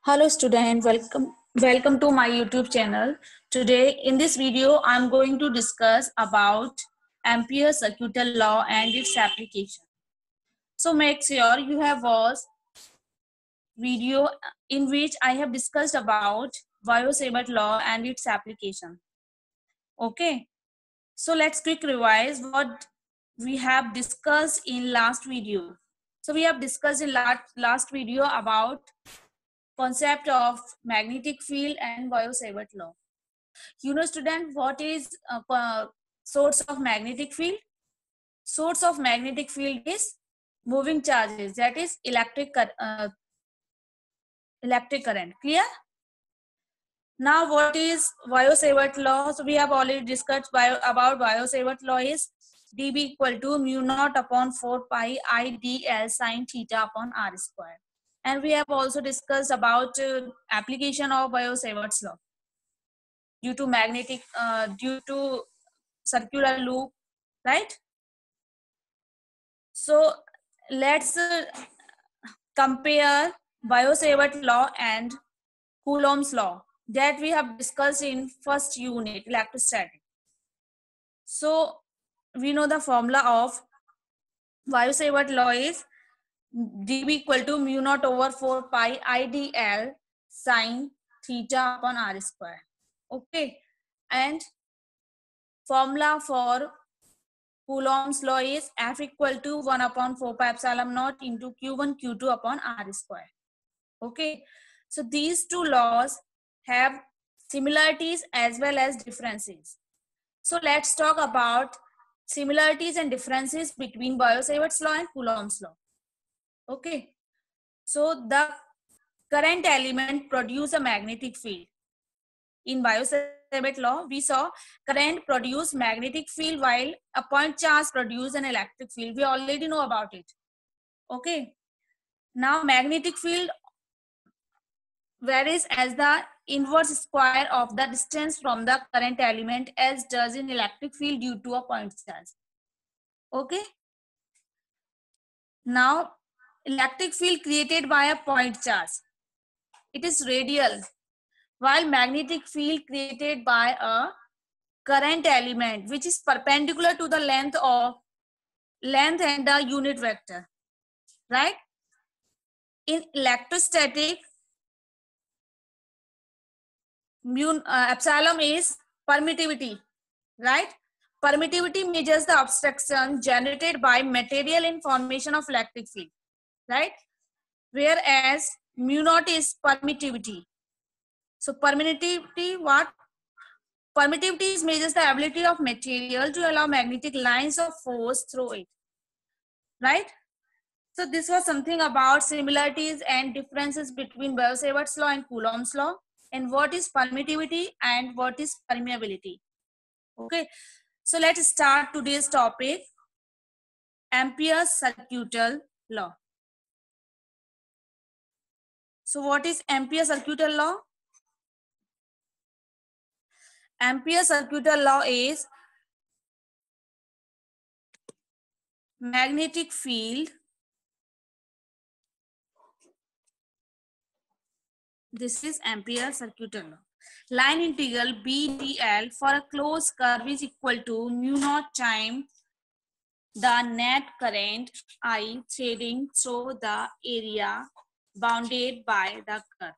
Hello student, welcome to my YouTube channel. Today in this video I'm going to discuss about Ampere's circuital law and its application. So make sure you have watched video in which I have discussed about Biot-Savart law and its application. Okay, so let's quick revise what we have discussed in last video. So we have discussed in last video about concept of magnetic field and Biot-Savart law. You know student, what is source of magnetic field? Source of magnetic field is moving charges, that is electric current. Clear? Now what is Biot-Savart law? So we have already discussed about Biot-Savart law is dB equal to mu naught upon 4 pi I dl sine theta upon r square. And we have also discussed about application of Biot-Savart's law due to circular loop, right? So let's compare Biot-Savart law and Coulomb's law that we have discussed in first unit, electrostatic. So we know the formula of Biot-Savart law is dB equal to mu naught over 4 pi I dl sine theta upon r square. Okay, and formula for Coulomb's law is F equal to 1 upon 4 pi epsilon naught into Q1 Q2 upon r square. Okay, so these two laws have similarities as well as differences. So let's talk about similarities and differences between Biot-Savart's law and Coulomb's law. Okay, so the current element produce a magnetic field. In Biot-Savart law, we saw current produce magnetic field while a point charge produce an electric field. We already know about it. Okay, now magnetic field varies as the inverse square of the distance from the current element as does in electric field due to a point charge. Okay. Now, electric field created by a point charge, it is radial, while magnetic field created by a current element which is perpendicular to the length and the unit vector, right? In electrostatic, epsilon is permittivity, right? Permittivity measures the obstruction generated by material in formation of electric field, right? Whereas mu naught is permittivity. So permittivity, what? Permittivity measures the ability of material to allow magnetic lines of force through it, right? So this was something about similarities and differences between Biot-Savart's law and Coulomb's law, and what is permittivity and what is permeability. Okay, so let's start today's topic, Ampere's circuital law. So what is Ampere's circuital law? Ampere's circuital law is magnetic field. This is Ampere's circuital law. Line integral B dl for a closed curve is equal to mu naught times the net current I threading through the area bounded by the curve.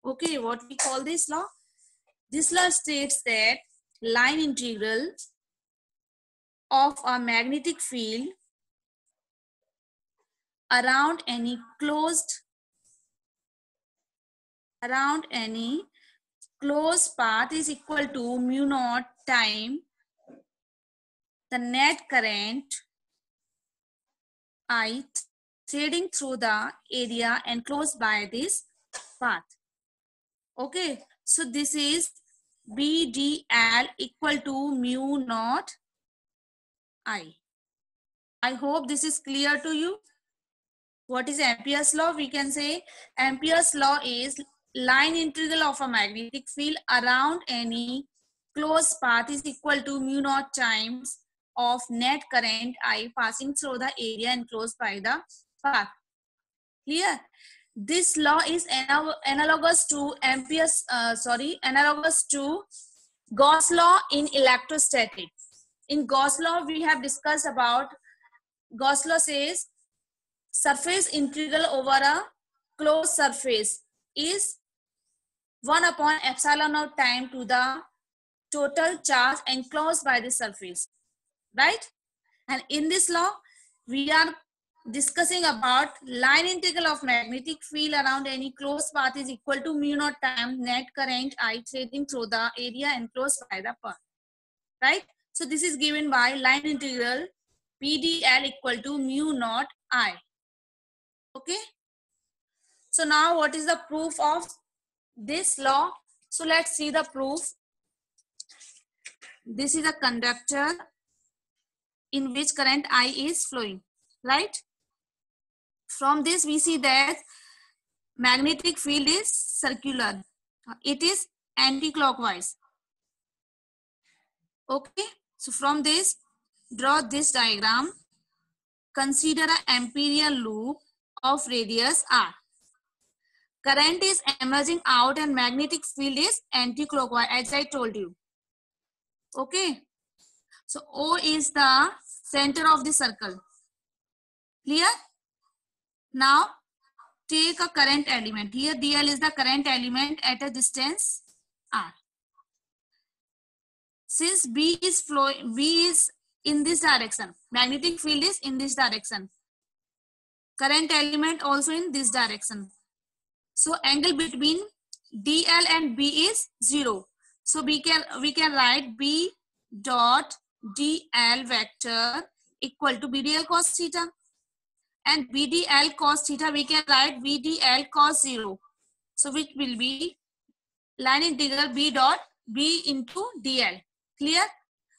Okay, what we call this law? This law states that line integral of a magnetic field around any closed path is equal to mu naught times the net current I threading through the area enclosed by this path. Okay, so this is BDL equal to mu naught I. I hope this is clear to you. What is Ampere's law? We can say Ampere's law is line integral of a magnetic field around any closed path is equal to mu naught times of net current I passing through the area enclosed by the path. Clear? This law is analogous to analogous to Gauss law in electrostatics. In Gauss law, we have discussed about Gauss law says surface integral over a closed surface is 1 upon epsilon naught time to the total charge enclosed by the surface, right? And in this law, we are discussing about line integral of magnetic field around any closed path is equal to mu naught times net current I threading through the area enclosed by the path, right? So this is given by line integral PdL equal to mu naught I. Okay. So now what is the proof of this law? So let's see the proof. This is a conductor in which current I is flowing, right? From this we see that magnetic field is circular. It is anti-clockwise. Okay. So from this, draw this diagram. Consider an ampere loop of radius r. Current is emerging out and magnetic field is anti-clockwise, as I told you. Okay. So O is the center of the circle. Clear? Now take a current element. Here dl is the current element at a distance r. Since B is in this direction, magnetic field is in this direction. Current element also in this direction. So angle between DL and B is 0. So we can write B dot DL vector equal to BDL cos theta. And BDL cos theta we can write BDL cos 0. So which will be line integral B dot B into DL. Clear?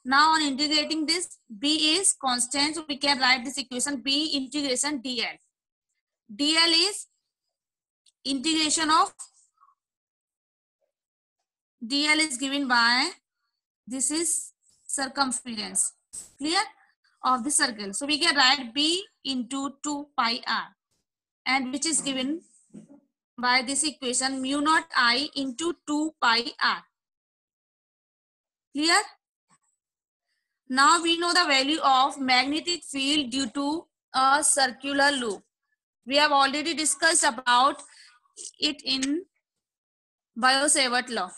Now on integrating this, B is constant, so we can write this equation B integration DL. DL is integration of, DL is given by, this is circumference, clear, of the circle. So we can write B into 2 pi r, and which is given by this equation mu naught I into 2 pi r. Clear? Now we know the value of magnetic field due to a circular loop. We have already discussed about it in Biot-Savart law.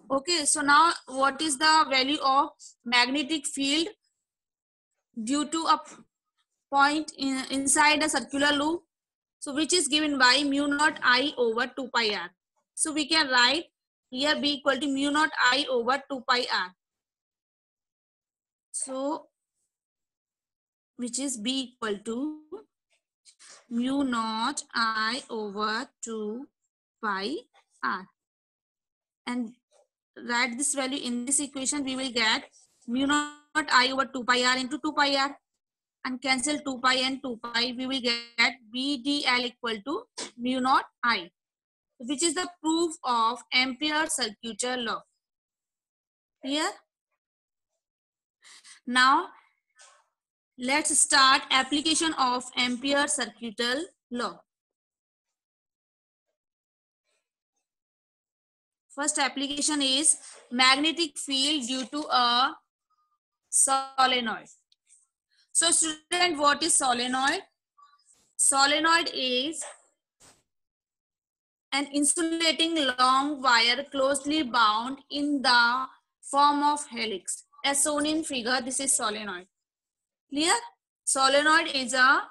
Okay, so now what is the value of magnetic field due to a point inside a circular loop? So which is given by mu naught I over 2 pi r. So we can write here B equal to mu naught I over 2 pi r. So which is B equal to mu naught I over 2 pi r. And write this value in this equation, we will get mu naught I over 2 pi r into 2 pi r. And cancel 2 pi and 2 pi, we will get BDL equal to mu naught I, which is the proof of Ampere-Circuitor law. Clear? Now, let's start application of Ampere-Circuitor law. First application is magnetic field due to a solenoid. So student, what is solenoid? Solenoid is an insulating long wire closely bound in the form of helix. As shown in figure, this is solenoid. Clear? Solenoid is a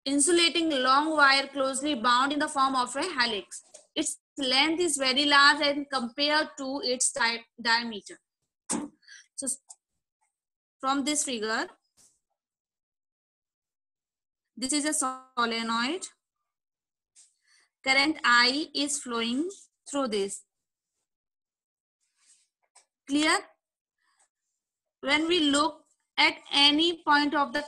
insulating long wire closely bound in the form of a helix. Its length is very large and compared to its diameter. So from this figure, this is a solenoid. Current I is flowing through this. Clear? When we look at any point of the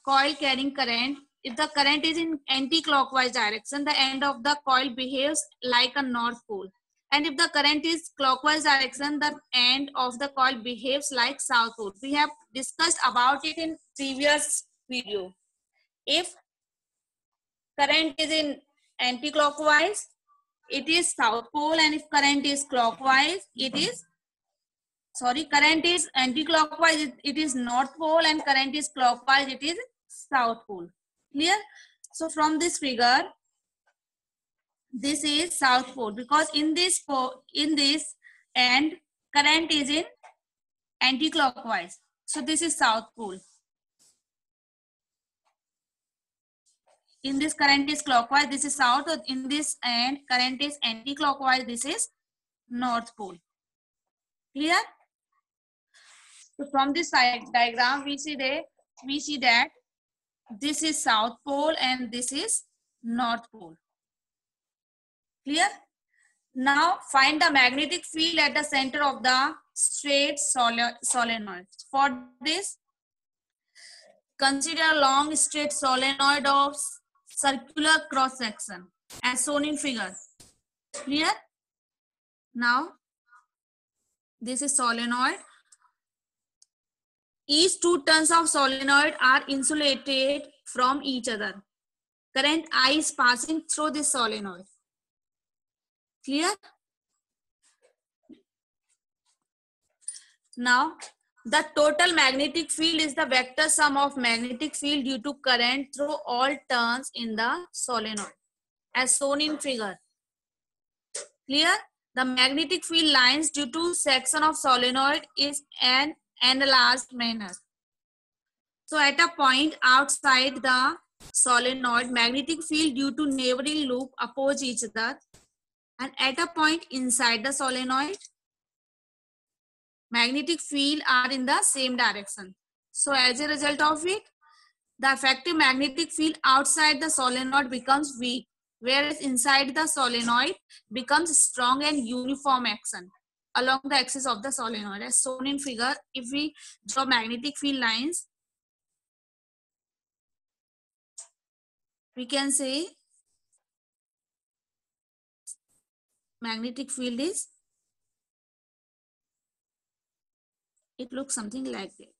coil carrying current, if the current is in anti-clockwise direction, the end of the coil behaves like a north pole. And if the current is clockwise direction, the end of the coil behaves like south pole. We have discussed about it in previous video. If current is in anti-clockwise, it is south pole, and if current is clockwise, it is, sorry, current is anti-clockwise, it is north pole, and current is clockwise, it is south pole. Clear? So from this figure, this is south pole, because in this end current is in anti-clockwise. So this is south pole. In this current is clockwise, this is south. In this end current is anti-clockwise, this is north pole. Clear? So from this side diagram, we see that this is south pole and this is north pole. Clear? Now find the magnetic field at the center of the straight solenoid. For this, consider a long straight solenoid of circular cross section as shown in figure. Clear? Now this is solenoid. Each two turns of solenoid are insulated from each other. Current I is passing through this solenoid. Clear? Now, the total magnetic field is the vector sum of magnetic field due to current through all turns in the solenoid, as shown in figure. Clear? The magnetic field lines due to section of solenoid is an enlarged manner. So at a point outside the solenoid, magnetic field due to neighboring loop oppose each other, and at a point inside the solenoid, magnetic field are in the same direction. So as a result of it, the effective magnetic field outside the solenoid becomes weak, whereas inside the solenoid becomes strong and uniform action along the axis of the solenoid, as shown in figure. If we draw magnetic field lines, we can say magnetic field is, it looks something like that.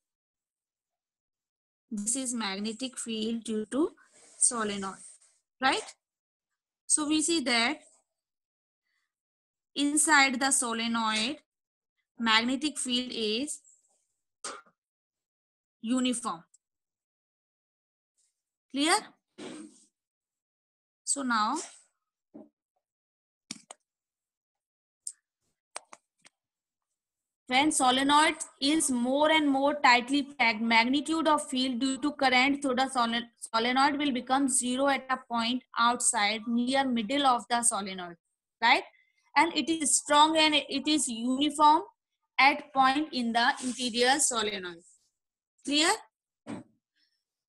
This is magnetic field due to solenoid, right? So we see that inside the solenoid, magnetic field is uniform. Clear? So now, when solenoid is more and more tightly packed, magnitude of field due to current through the solenoid will become zero at a point outside near middle of the solenoid, right? And it is strong and it is uniform at point in the interior solenoid. Clear?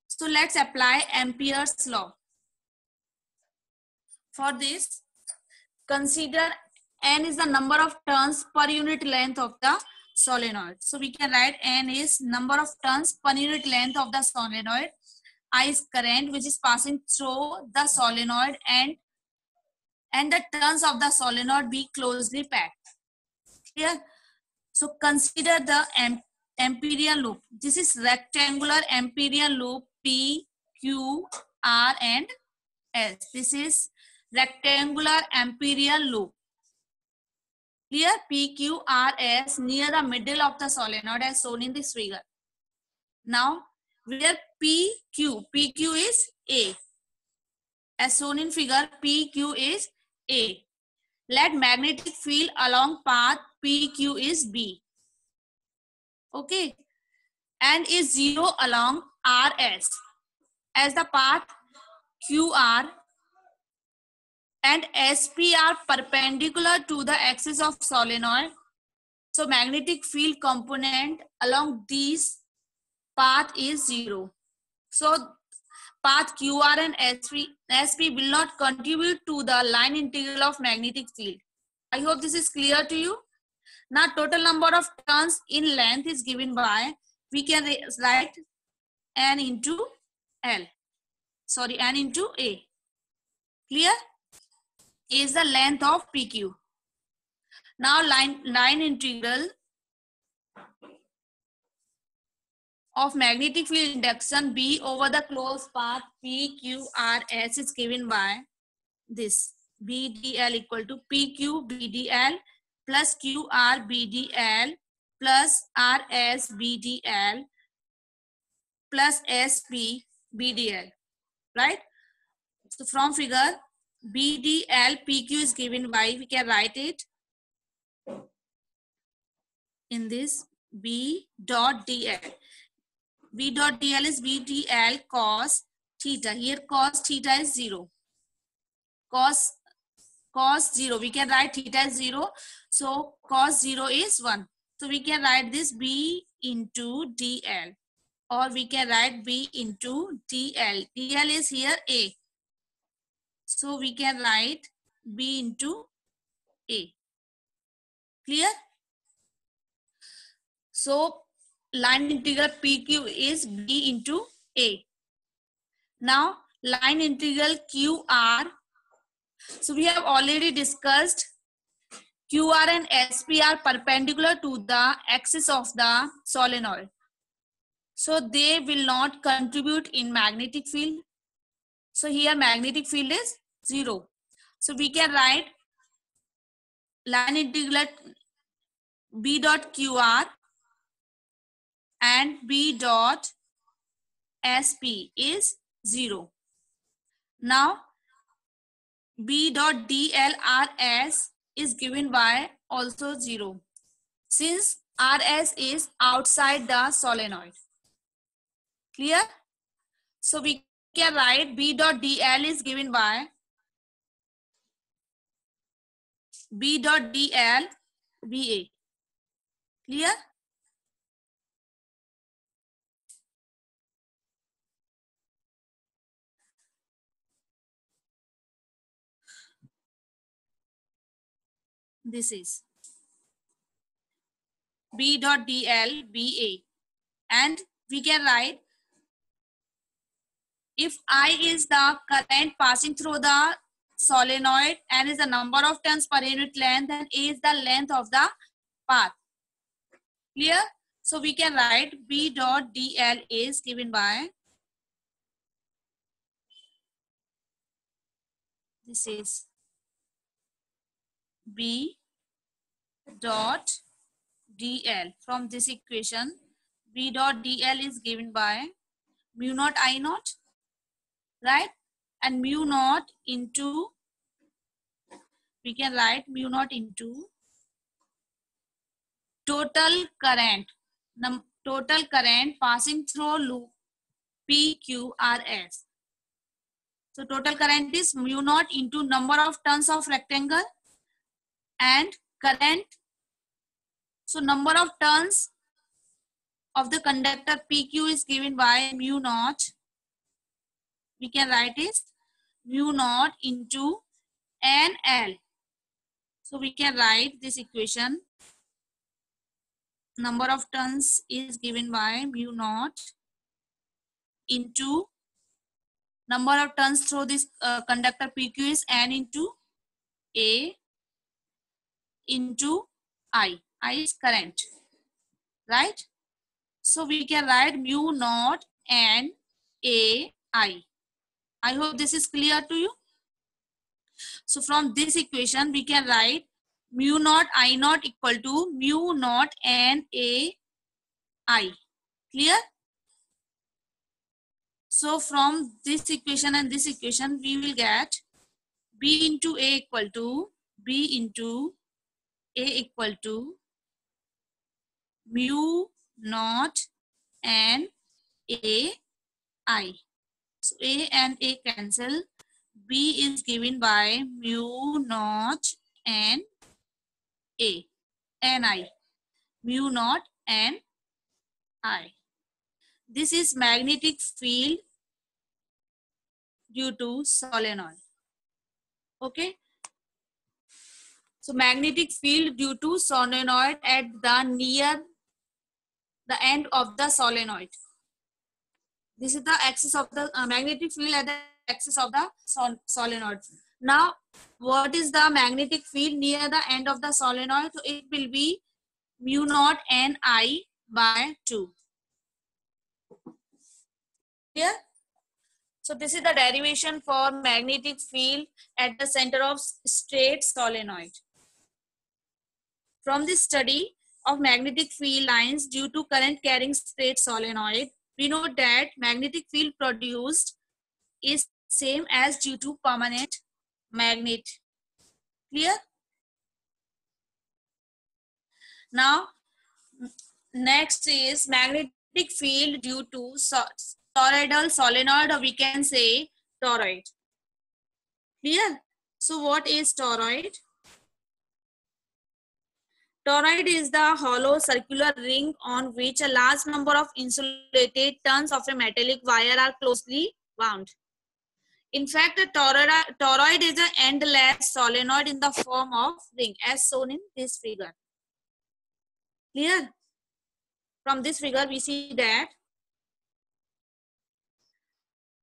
So let's apply Ampere's law. For this, consider N is the number of turns per unit length of the solenoid. So we can write N is number of turns per unit length of the solenoid. I is current which is passing through the solenoid, and the turns of the solenoid be closely packed. Clear? So consider the Amperian loop. This is rectangular Amperian loop P, Q, R and S. This is rectangular Amperian loop. Clear? P, Q, R, S near the middle of the solenoid as shown in this figure. Now, where P, Q is A. As shown in figure, P, Q is A. Let magnetic field along path P, Q is B. Okay. And is 0 along RS. As the path QR and SP are perpendicular to the axis of solenoid, so magnetic field component along these path is 0. So path QR and SP will not contribute to the line integral of magnetic field. I hope this is clear to you. Now total number of turns in length is given by, we can write N into L. Sorry, N into A. Clear? A is the length of PQ. Now line integral of magnetic field induction B over the closed path PQRS is given by this BDL equal to PQ BDL plus QR BDL plus RS BDL plus SP BDL, right? So from figure BDL PQ is given by, we can write it in this B dot DL. B dot DL is BDL cos theta. Here cos theta is 0. Cos 0. We can write theta is 0. So cos 0 is 1. So we can write this B into DL. Or we can write B into DL. DL is here A. So we can write B into A. Clear? So line integral PQ is B into A. Now line integral QR. So we have already discussed QR and SP are perpendicular to the axis of the solenoid. So they will not contribute in magnetic field. So here magnetic field is 0. So we can write line integral B dot QR and B dot SP is 0. Now B dot DLRS is given by also 0 since RS is outside the solenoid. Clear? So we can write B dot DL is given by B dot DL VA. Clear? This is B dot DL VA. And we can write if I is the current passing through the solenoid and is the number of turns per unit length, then A is the length of the path. Clear? So we can write B dot DL is given by, this is B dot DL. From this equation, B dot DL is given by mu naught I naught, right? And mu naught into, we can write mu naught into total current passing through loop PQRS. So total current is mu naught into number of turns of rectangle and current. So number of turns of the conductor PQ is given by mu naught. We can write is mu naught into NL. So we can write this equation. Number of turns is given by mu naught into number of turns through this conductor PQ is N into A into I. I is current, right? So we can write mu naught N A I. I hope this is clear to you. So from this equation, we can write mu naught I naught equal to mu naught N A I. Clear? So from this equation and this equation, we will get B into A equal to B into A equal to mu naught N A I. So A and A cancel. B is given by mu naught N A, Ni, mu naught N I. This is magnetic field due to solenoid. Okay. So magnetic field due to solenoid at the near the end of the solenoid. This is the axis of the magnetic field at the axis of the solenoid. Now, what is the magnetic field near the end of the solenoid? So it will be mu naught Ni by 2. Clear? So this is the derivation for magnetic field at the center of straight solenoid. From this study of magnetic field lines due to current carrying straight solenoid, we know that magnetic field produced is same as due to permanent magnet. Clear? Now, next is magnetic field due to toroidal solenoid, or we can say toroid. Clear? So what is toroid? Toroid is the hollow circular ring on which a large number of insulated turns of a metallic wire are closely wound. In fact, a toroid is an endless solenoid in the form of ring, as shown in this figure. Clear? From this figure, we see that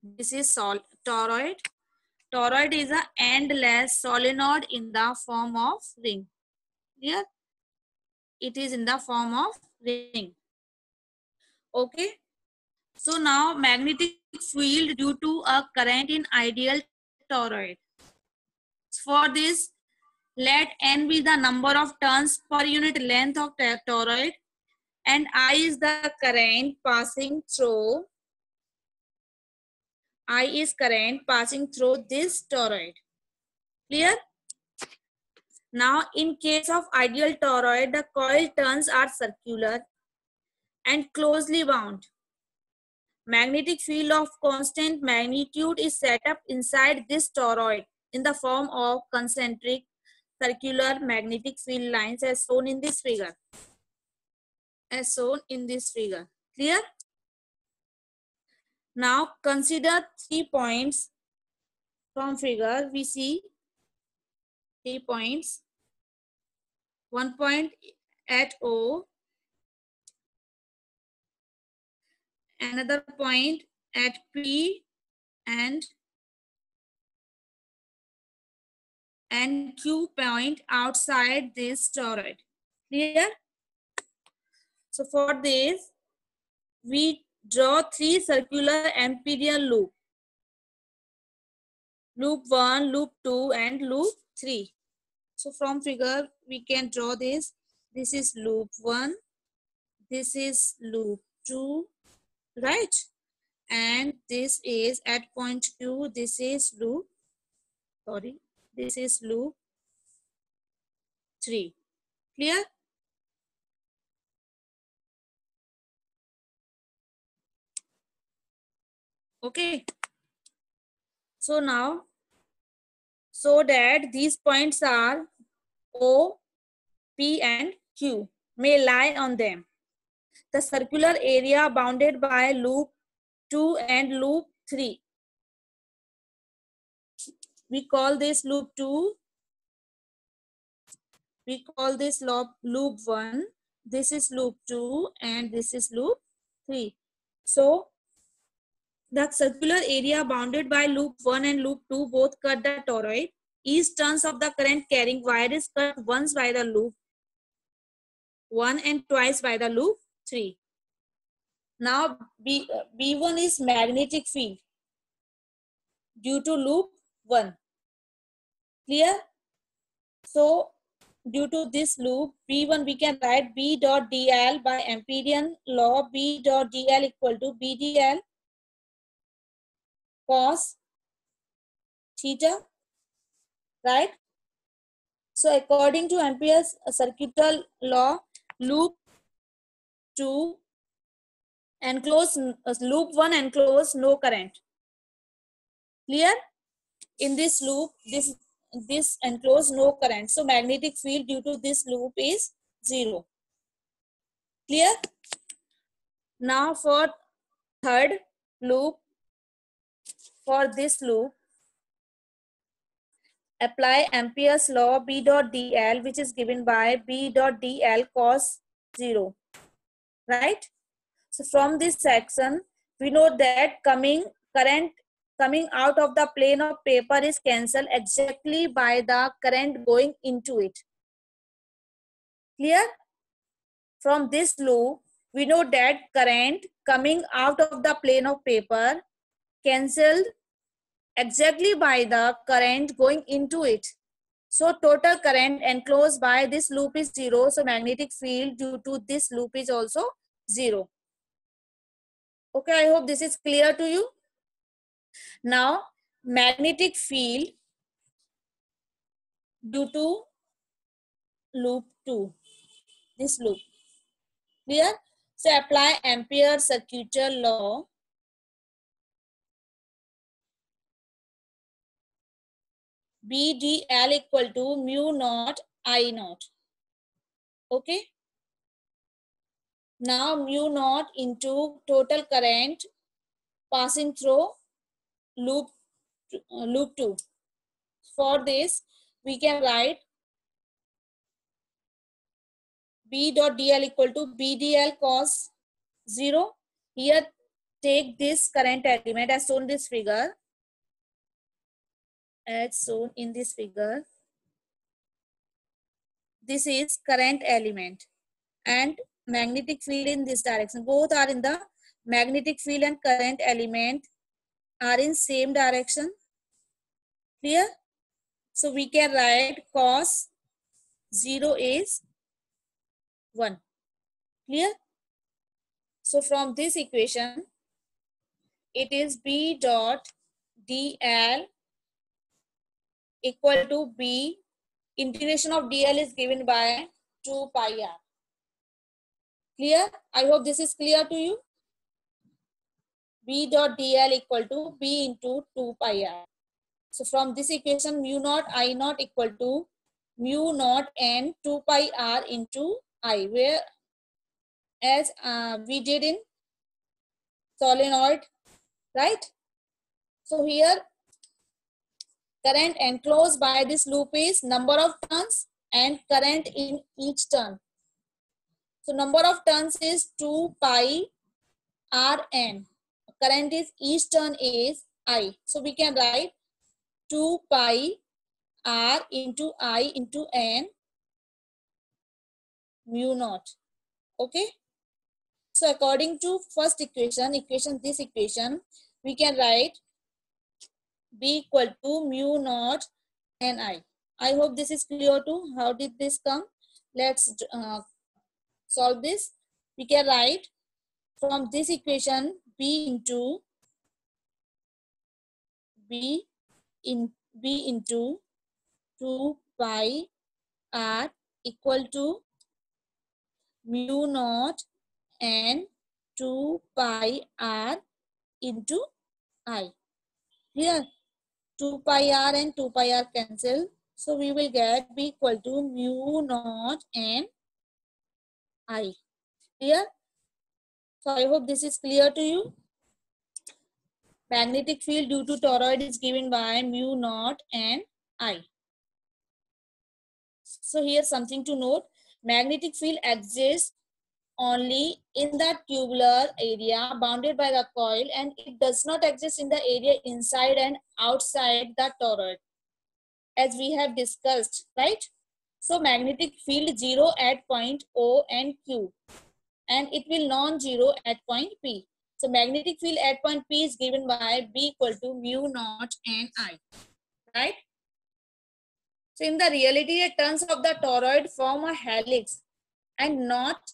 this is toroid. Toroid is an endless solenoid in the form of ring. Clear? It is in the form of ring. Okay. So now magnetic field due to a current in ideal toroid. For this, let n be the number of turns per unit length of toroid, and I is the current passing through. I is current passing through this toroid. Clear? Now, in case of ideal toroid, the coil turns are circular and closely wound. Magnetic field of constant magnitude is set up inside this toroid in the form of concentric circular magnetic field lines as shown in this figure. As shown in this figure. Clear? Now consider 3 points from figure. We see 3 points. 1 point at O, another point at P, and Q point outside this toroid. Clear? So for this, we draw 3 circular amperial loop. Loop 1, loop 2, and loop 3. So from figure, we can draw this. This is loop 1. This is loop 2, right? And this is at point Q. This is loop, this is loop 3. Clear? Okay. So now, so that these points are O, P, and Q may lie on them. The circular area bounded by loop 2 and loop 3. We call this loop 2. We call this loop 1. This is loop 2 and this is loop 3. So the circular area bounded by loop 1 and loop 2 both cut the toroid. Each turns of the current carrying wire is cut once by the loop 1 and twice by the loop 3. Now B1 is magnetic field due to loop 1. Clear? So due to this loop B1, we can write B dot dl by Amperian law. B dot dl equal to B dl cos theta, right? So according to Ampere's circuital law, loop 2 enclose, loop 1 enclose no current. Clear? In this loop, this enclose no current. So magnetic field due to this loop is 0. Clear? Now for third loop, for this loop, apply Ampere's law B dot dl, which is given by B dot dl cos 0. Right? So from this section, we know that current coming out of the plane of paper is cancelled exactly by the current going into it. Clear? From this loop, we know that current coming out of the plane of paper cancelled exactly by the current going into it. So total current enclosed by this loop is 0. So magnetic field due to this loop is also 0. Okay, I hope this is clear to you. Now, magnetic field due to loop 2, this loop. Clear? So apply Ampere circuital law. BDL equal to mu naught I naught. Okay. Now mu naught into total current passing through loop 2. For this, we can write B dot DL equal to BDL cos 0. Here, take this current element as shown in this figure. As shown in this figure. This is current element and magnetic field in this direction. Both are in the magnetic field and current element are in same direction. Clear? So we can write cos 0 is 1. Clear? So from this equation, it is B dot DL equal to B. Integration of DL is given by 2 pi r. Clear? I hope this is clear to you. B dot DL equal to B into 2 pi r. So from this equation, mu naught I naught equal to mu naught n 2 pi r into I, where as we did in solenoid, right? So here current enclosed by this loop is number of turns and current in each turn. So number of turns is 2 pi Rn. Current is each turn is I. So we can write 2 pi R into I into N mu naught. Okay. So according to first equation, this equation, we can write B equal to mu naught Ni. I hope this is clear too. How did this come? Let's solve this. We can write from this equation B into 2 pi R equal to mu naught and 2 pi R into I. Here 2 pi R and 2 pi R cancel. So we will get B equal to mu naught and I. Clear? So I hope this is clear to you. Magnetic field due to toroid is given by mu naught and I. So here's something to note. Magnetic field exists only in the tubular area bounded by the coil, and it does not exist in the area inside and outside the toroid, as we have discussed, right? So magnetic field 0 at point O and Q, and it will non-zero at point P. So magnetic field at point P is given by B equal to mu naught and I, right? So in the reality, the turns of the toroid form a helix and not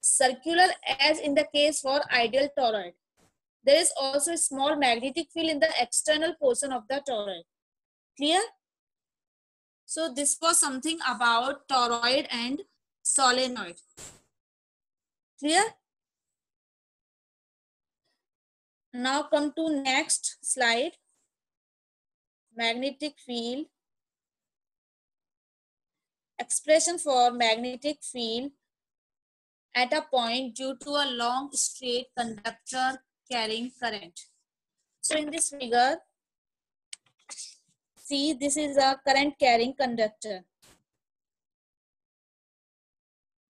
circular as in the case for ideal toroid. There is also a small magnetic field in the external portion of the toroid. Clear? So this was something about toroid and solenoid. Clear? Now come to next slide. Magnetic field. Expression for magnetic field at a point due to a long straight conductor carrying current. So in this figure, see, this is a current carrying conductor.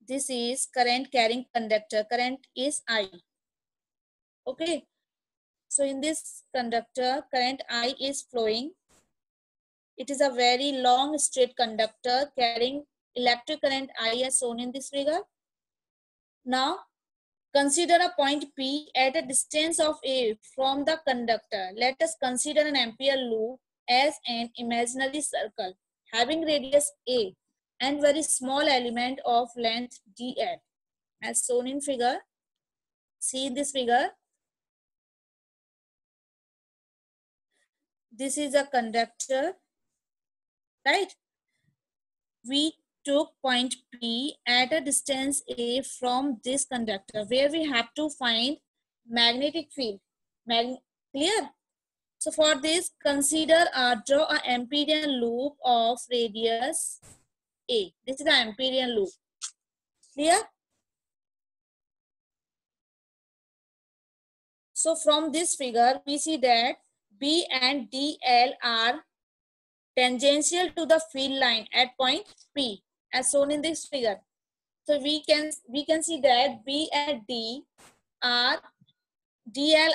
This is current carrying conductor. Current is I. Okay. So in this conductor, current I is flowing. It is a very long straight conductor carrying electric current I as shown in this figure. Now, Consider a point P at a distance of A from the conductor. Let us consider an ampere loop as an imaginary circle having radius A and very small element of length dl. As shown in figure, see this figure. This is a conductor, right? We took point P at a distance A from this conductor where we have to find magnetic field. Clear? So for this, consider draw an Amperian loop of radius A. This is the Amperian loop. Clear? So from this figure, we see that B and DL are tangential to the field line at point P, as shown in this figure. So we can see that B and DL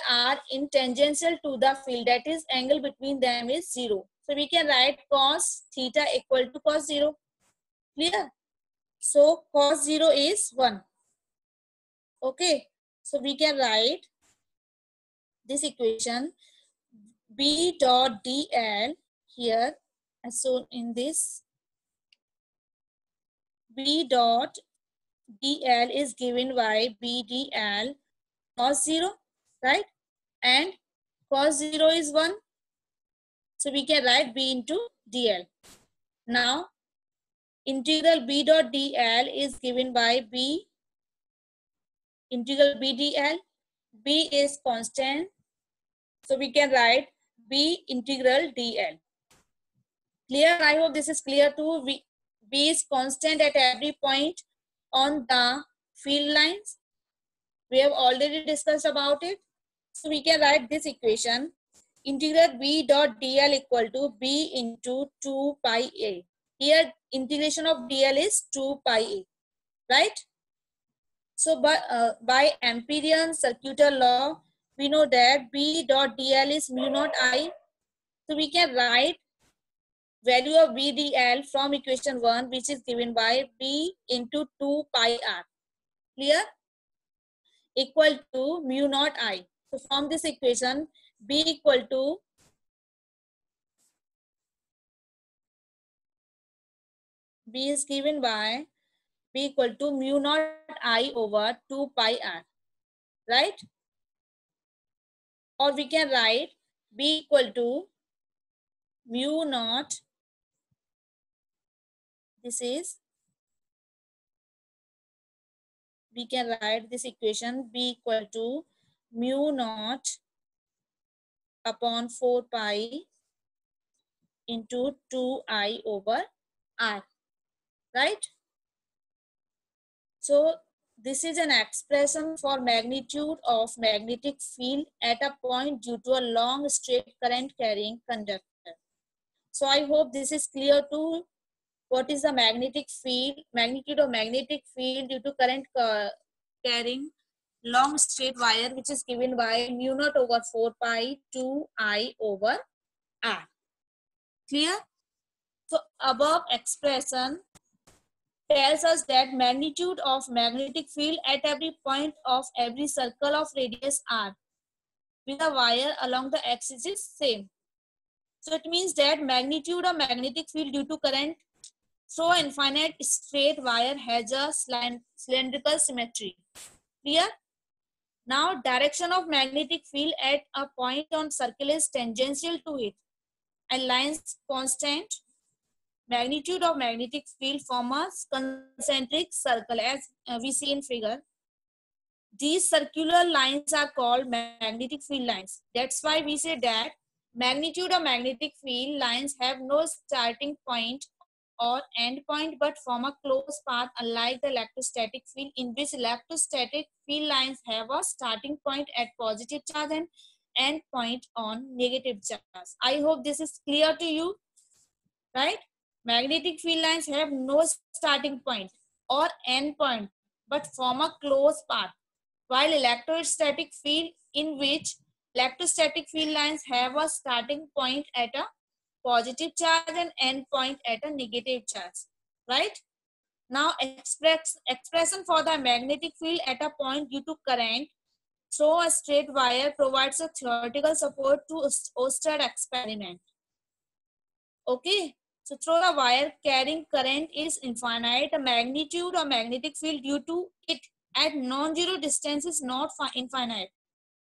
are in tangential to the field, that is angle between them is 0. So we can write cos theta equal to cos 0. Clear? So cos 0 is 1. Okay. So we can write this equation B dot DL here as shown in this. B dot DL is given by BDL cos 0, right? And cos 0 is 1. So we can write B into DL. Now, integral B dot DL is given by B, integral BDL. B is constant. So we can write B integral DL. Clear? I hope this is clear too. B is constant at every point on the field lines. We have already discussed about it. So we can write this equation. Integral B dot DL equal to B into 2 pi A. Here integration of DL is 2 pi A. Right? So by Amperian circular law, we know that B dot DL is mu naught I. So we can write value of BDL from equation 1, which is given by B into 2 pi R. Clear? Equal to mu naught I. So from this equation, B equal to B is given by B equal to mu naught I over 2 pi R. Right? Or we can write B equal to mu naught. This is, we can write this equation B equal to mu naught upon 4 pi into 2I over R. Right? So this is an expression for magnitude of magnetic field at a point due to a long straight current carrying conductor. So I hope this is clear too. What is the magnetic field, magnitude of magnetic field due to current carrying long straight wire, which is given by mu naught over 4 pi 2I over R. Clear? So above expression tells us that magnitude of magnetic field at every point of every circle of radius r with a wire along the axis is same. So it means that magnitude of magnetic field due to current through an infinite straight wire has a cylindrical symmetry. Clear? Now direction of magnetic field at a point on circle is tangential to it and lines constant. Magnitude of magnetic field form a concentric circle as we see in figure. These circular lines are called magnetic field lines. That's why we say that magnitude of magnetic field lines have no starting point or end point but form a closed path, unlike the electrostatic field, in which electrostatic field lines have a starting point at positive charge and end point on negative charge. I hope this is clear to you, right? Magnetic field lines have no starting point or end point but form a closed path, while electrostatic field, in which electrostatic field lines have a starting point at a positive charge and end point at a negative charge, right? Now expression for the magnetic field at a point due to current through a straight wire provides a theoretical support to Oersted experiment. Okay, so through a wire carrying current is infinite. The magnitude of magnetic field due to it at non-zero distance is not infinite,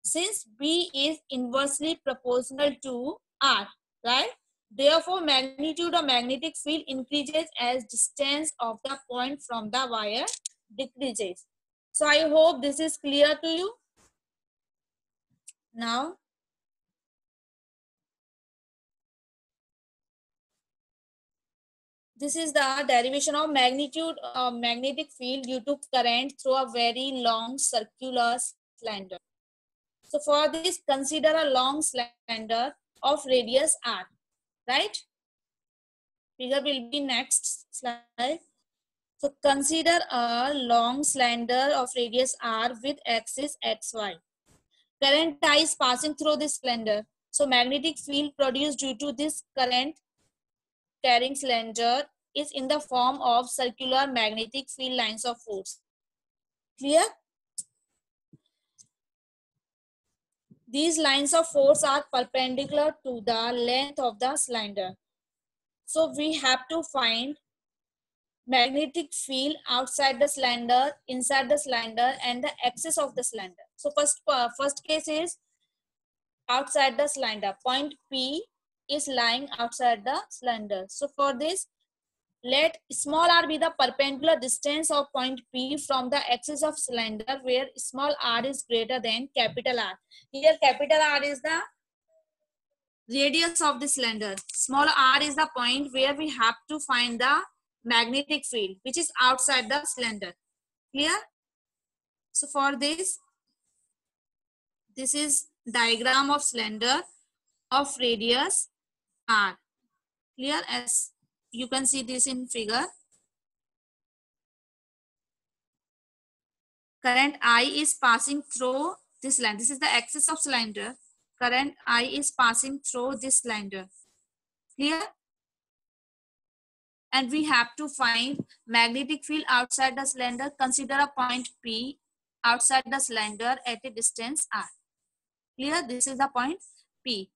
since B is inversely proportional to R, right? Therefore, magnitude of magnetic field increases as distance of the point from the wire decreases. So I hope this is clear to you. Now, this is the derivation of magnitude of magnetic field due to current through a very long circular cylinder. So for this, consider a long cylinder of radius R, right? Figure will be next slide. So consider a long cylinder of radius R with axis XY. Current I is passing through this cylinder. So magnetic field produced due to this current carrying cylinder is in the form of circular magnetic field lines of force. Clear? These lines of force are perpendicular to the length of the cylinder. So we have to find magnetic field outside the cylinder, inside the cylinder, and the axis of the cylinder. So first case is outside the cylinder. Point P is lying outside the cylinder. So for this, let small r be the perpendicular distance of point P from the axis of cylinder where small r is greater than capital R. Here capital R is the radius of the cylinder. Small r is the point where we have to find the magnetic field which is outside the cylinder. Clear? So for this is diagram of cylinder of radius R. Clear? As you can see this in figure. Current I is passing through this line. This is the axis of cylinder. Current I is passing through this cylinder. Clear? And we have to find magnetic field outside the cylinder. Consider a point P outside the cylinder at a distance R. Clear? This is the point P.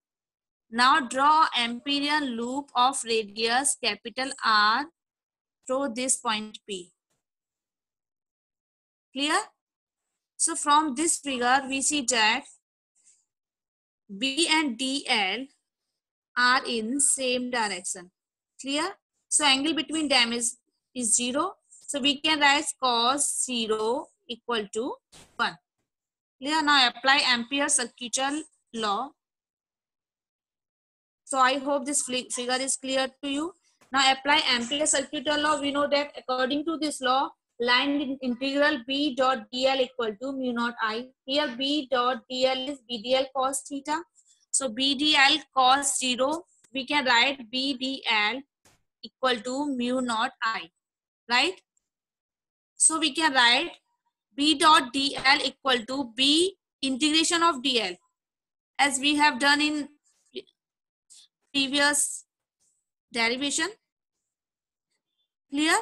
Now draw Amperian loop of radius capital R through this point P. Clear? So from this figure, we see that B and DL are in same direction. Clear? So angle between them is 0. So we can write cos 0 equal to 1. Clear? Now apply Ampere's circuital law. So I hope this figure is clear to you. Now apply Ampere's circuital law. We know that according to this law, line integral B dot dl equal to mu naught I. Here B dot dl is BDL cos theta. So BDL cos 0, we can write BDL equal to mu naught I, right? So we can write B dot dl equal to B integration of dl, as we have done in previous derivation. Clear?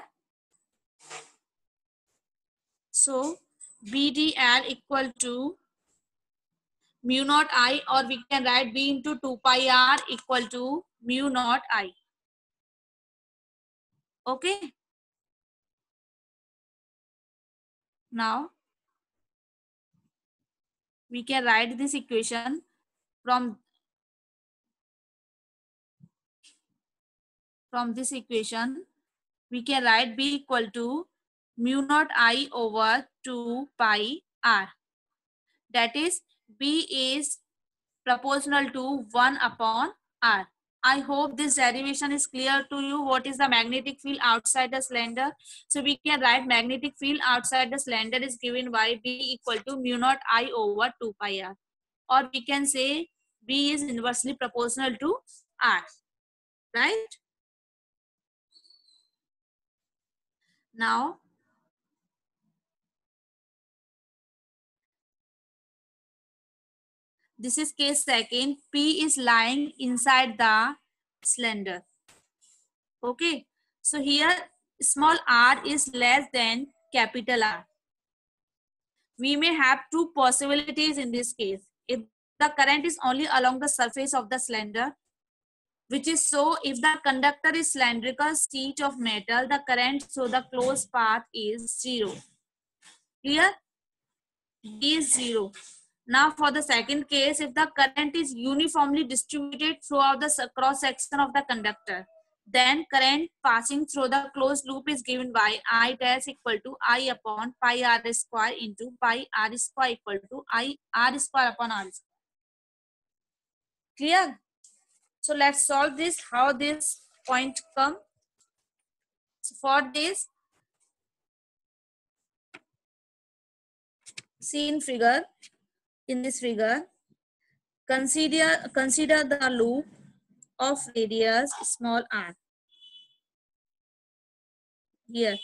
So BDL equal to mu naught I, or we can write B into 2 pi R equal to mu naught I. Okay. Now we can write this equation from this equation. We can write B equal to mu naught I over 2 pi R. That is, B is proportional to 1 upon R. I hope this derivation is clear to you. What is the magnetic field outside the cylinder? So we can write magnetic field outside the cylinder is given by B equal to mu naught I over 2 pi R. Or we can say B is inversely proportional to R. Right? Now, this is case second. P is lying inside the cylinder. Okay. So here small r is less than capital R. We may have two possibilities in this case. If the current is only along the surface of the cylinder, which is so if the conductor is cylindrical sheet of metal, the current through the closed path is 0. Clear? D is 0. Now for the second case, if the current is uniformly distributed throughout the cross section of the conductor, then current passing through the closed loop is given by I dash equal to I upon pi r square into pi r square equal to I r square upon r square. Clear? So let's solve this, how this point come. So for this, see in figure, in this figure, consider the loop of radius small r. Here,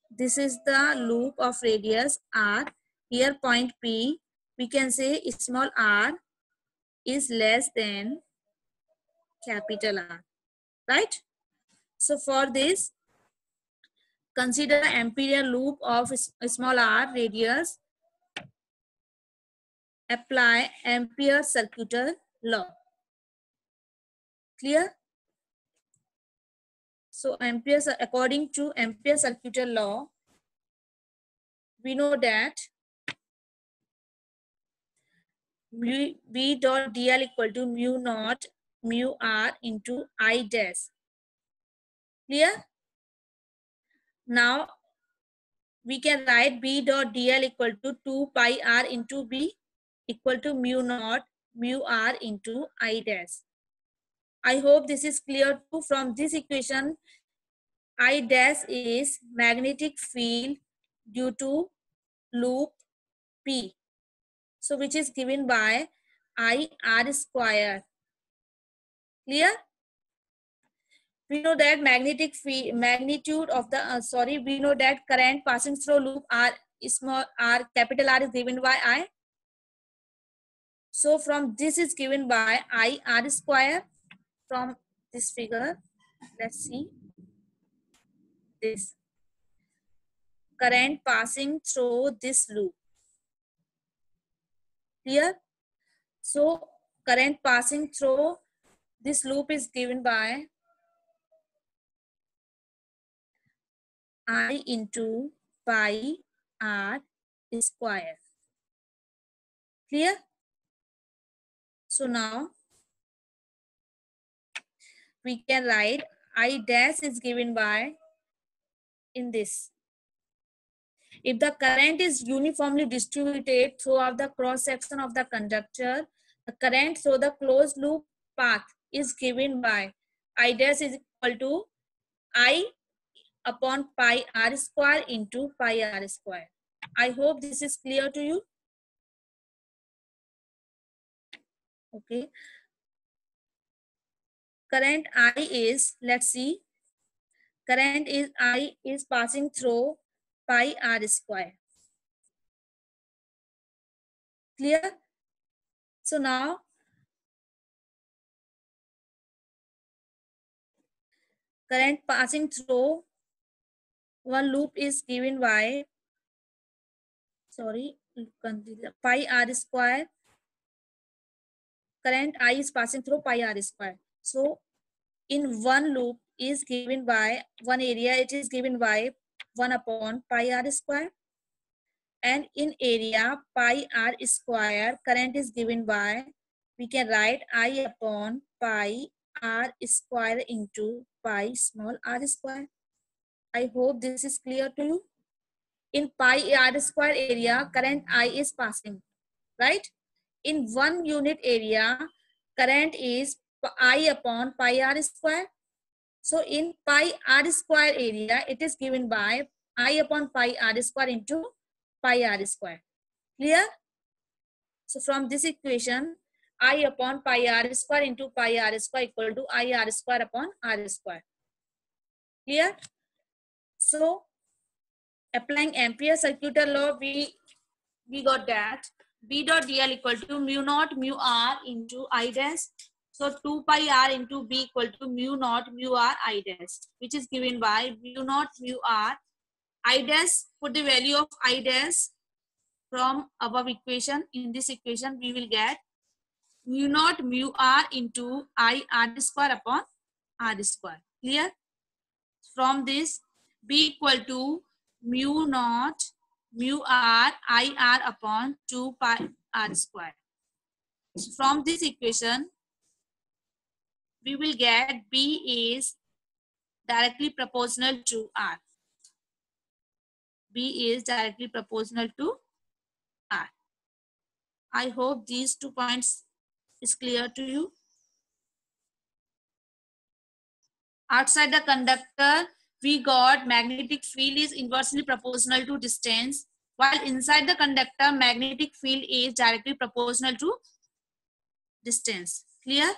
this is the loop of radius r. Here point P, we can say small r is less than capital R, right? So for this, consider the ampere loop of small r radius, apply Ampere circular law. Clear? So according to Ampere circular law, we know that V dot dl equal to mu naught mu r into I dash. Clear? Now we can write B dot dl equal to 2 pi r into B equal to mu naught mu r into I dash. I hope this is clear too. From this equation, I dash is magnetic field due to loop P. So which is given by I r square. Clear? We know that magnetic field magnitude of the we know that current passing through loop r small r capital R is given by I. So from this is given by I r square. From this figure, let's see this current passing through this loop. Clear? So current passing through this loop is given by I into pi r square. Clear? So now we can write I dash is given by in this. If the current is uniformly distributed throughout the cross section of the conductor, the current through the closed loop path is given by I dash is equal to I upon pi r square into pi r square. I hope this is clear to you. Okay. Current I is, let's see, current is I is passing through pi r square. Clear? So now current passing through one loop is given by pi r square. Current I is passing through pi r square. So in one loop is given by one area, it is given by 1 upon pi r square. And in area pi r square, current is given by, we can write I upon pi r square into pi small r square. I hope this is clear to you. In pi r square area, current I is passing, right? In 1 unit area, current is I upon pi r square. So in pi r square area, it is given by I upon pi r square into pi r square. Clear? So from this equation, I upon pi r square into pi r square equal to I r square upon r square. Clear? So applying Ampere circular law, we got that B dot dl equal to mu naught mu r into I dash. So 2 pi r into B equal to mu naught mu r I dash, which is given by mu naught mu r I dash. Put the value of I dash from above equation. In this equation, we will get mu naught mu r into I r square upon r square. Clear? From this, B equal to mu naught mu r I r upon 2 pi r square. So from this equation, we will get B is directly proportional to R. B is directly proportional to R. I hope these 2 points is clear to you. Outside the conductor, we got magnetic field is inversely proportional to distance, while inside the conductor, magnetic field is directly proportional to distance. Clear?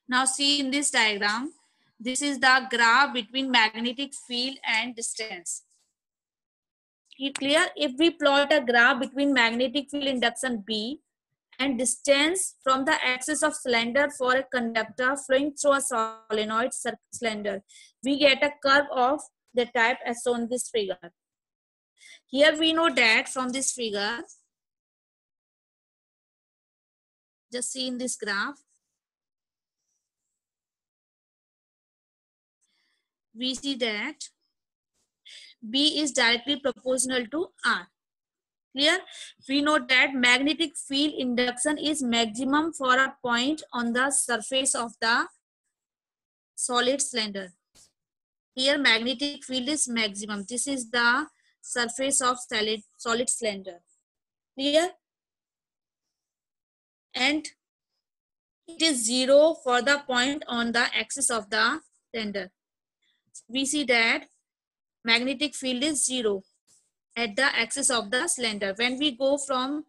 Now see in this diagram, this is the graph between magnetic field and distance. Clear? If we plot a graph between magnetic field induction B and distance from the axis of cylinder for a conductor flowing through a solenoid cylinder, we get a curve of the type as shown in this figure. Here we know that from this figure, just see in this graph, we see that B is directly proportional to R. Clear? We know that magnetic field induction is maximum for a point on the surface of the solid cylinder. Here magnetic field is maximum. This is the surface of solid cylinder. Clear? And it is 0 for the point on the axis of the cylinder. We see that magnetic field is 0 at the axis of the cylinder. When we go from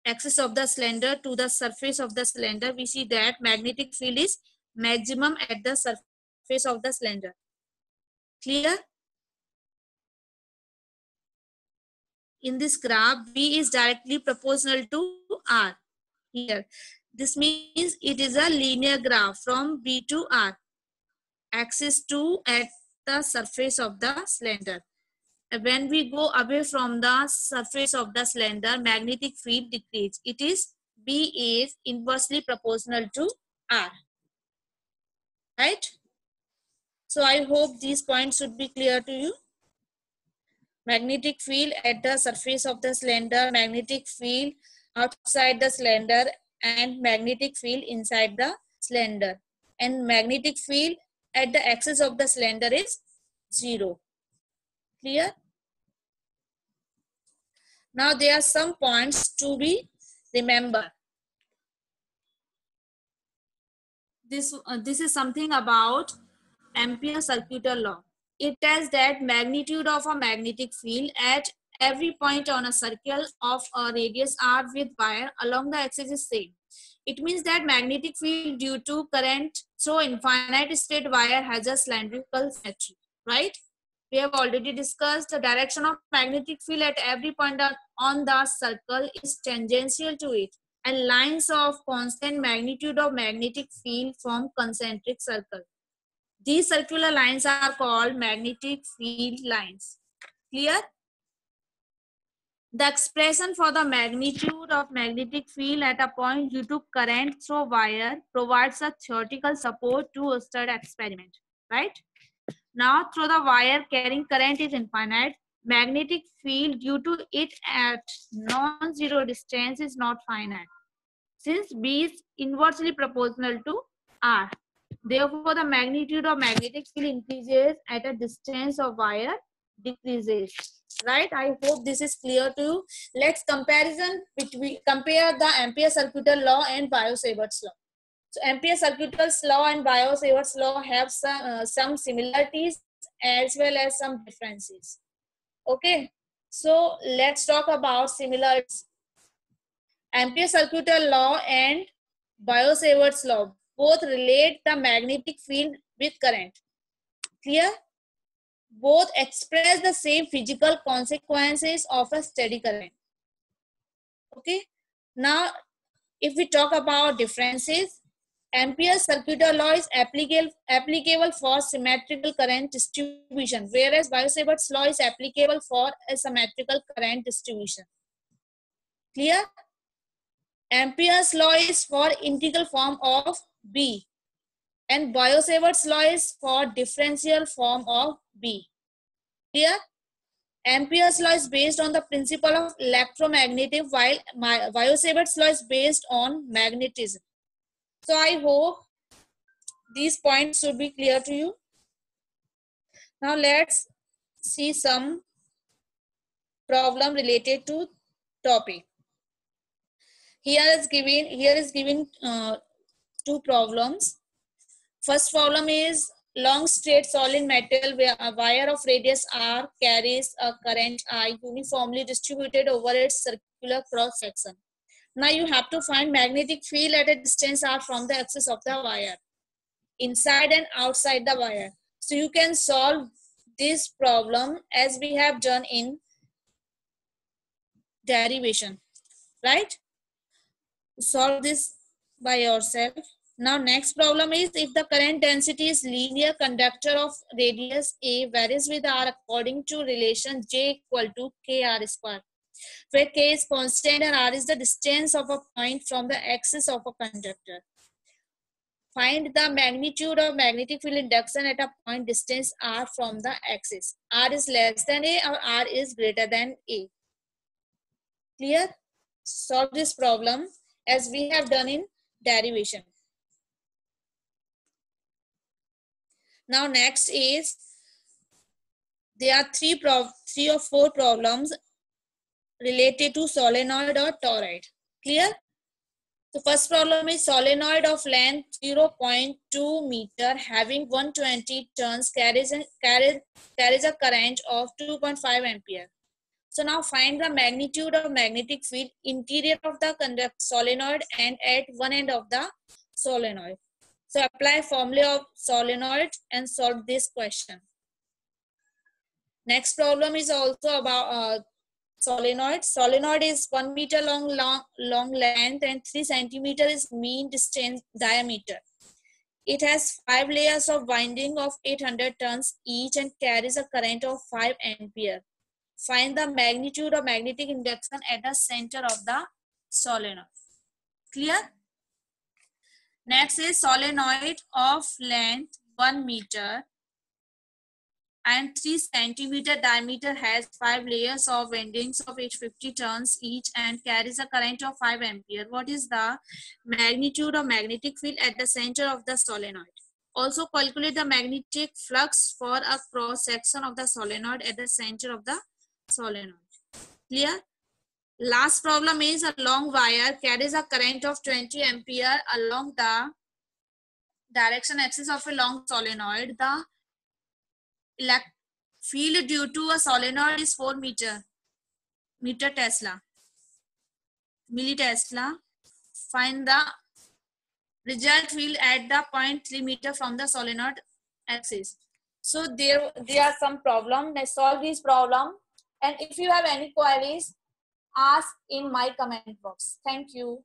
axis of the cylinder to the surface of the cylinder, we see that magnetic field is maximum at the surface of the cylinder. Clear? In this graph, B is directly proportional to R. Here, this means it is a linear graph from B to R, axis to at the surface of the cylinder. When we go away from the surface of the cylinder, magnetic field decreases. It is B is inversely proportional to R. Right? So I hope these points should be clear to you. Magnetic field at the surface of the cylinder, magnetic field outside the cylinder, and magnetic field inside the cylinder. And magnetic field at the axis of the cylinder is 0. Clear? Now there are some points to be remembered. This is something about Ampere's circular law. It tells that magnitude of a magnetic field at every point on a circle of a radius r with wire along the axis is same. It means that magnetic field due to current through infinite straight wire has a cylindrical symmetry, right? We have already discussed the direction of magnetic field at every point on the circle is tangential to it, and lines of constant magnitude of magnetic field form concentric circle. These circular lines are called magnetic field lines. Clear? The expression for the magnitude of magnetic field at a point due to current through wire provides a theoretical support to a studied experiment, right? Now, through the wire carrying current is infinite, magnetic field due to it at non-zero distance is not finite, since B is inversely proportional to R. Therefore, the magnitude of magnetic field increases at a distance of wire decreases. Right? I hope this is clear to you. Let's compare the Ampere's circular law and Biot-Savart's law. So Ampere's circular law and Biot-Savart's law have some similarities as well as some differences. Okay. So let's talk about similarities. Ampere's circular law and Biot-Savart's law both relate the magnetic field with current. Clear? both express the same physical consequences of a steady current. Okay, now if we talk about differences, Ampere's circular law is applicable for symmetrical current distribution, whereas Biot-Savart's law is applicable for asymmetrical current distribution. Clear? Ampere's law is for integral form of B, and Biot-Savart's law is for differential form of B. Clear? Ampere's law is based on the principle of electromagnetism, while Biot-Savart's law is based on magnetism. So I hope these points should be clear to you. Now let's see some problem related to topic. Here is given two problems. First problem is long straight solid metal where a wire of radius r carries a current I uniformly distributed over its circular cross section. Now you have to find magnetic field at a distance r from the axis of the wire, inside and outside the wire. So you can solve this problem as we have done in derivation, right? Solve this by yourself. Now next problem is if the current density is linear conductor of radius a varies with r according to relation J equal to kr square, where k is constant and r is the distance of a point from the axis of a conductor. Find the magnitude of magnetic field induction at a point distance r from the axis. R is less than a or r is greater than a. Clear? Solve this problem as we have done in derivation. Now next is there are three or four problems related to solenoid or toroid. Clear? The first problem is solenoid of length 0.2 meter having 120 turns carries a current of 2.5 ampere. So now find the magnitude of magnetic field interior of the solenoid and at one end of the solenoid. So apply formula of solenoid and solve this question. Next problem is also about solenoid. Solenoid is 1 meter long length and 3 centimeter is mean distance diameter. It has 5 layers of winding of 800 turns each and carries a current of 5 ampere. Find the magnitude of magnetic induction at the center of the solenoid. Clear? Next is solenoid of length 1 meter and 3 centimeter diameter has 5 layers of windings of 850 turns each and carries a current of 5 ampere. What is the magnitude of magnetic field at the center of the solenoid? Also calculate the magnetic flux for a cross section of the solenoid at the center of the solenoid. Clear? Last problem is a long wire carries a current of 20 ampere along the direction axis of a long solenoid. The field due to a solenoid is 4 millitesla. Find the result field at the 0.3 meter from the solenoid axis. So there are some problems. Let's solve this problem. And if you have any queries, ask in my comment box. Thank you.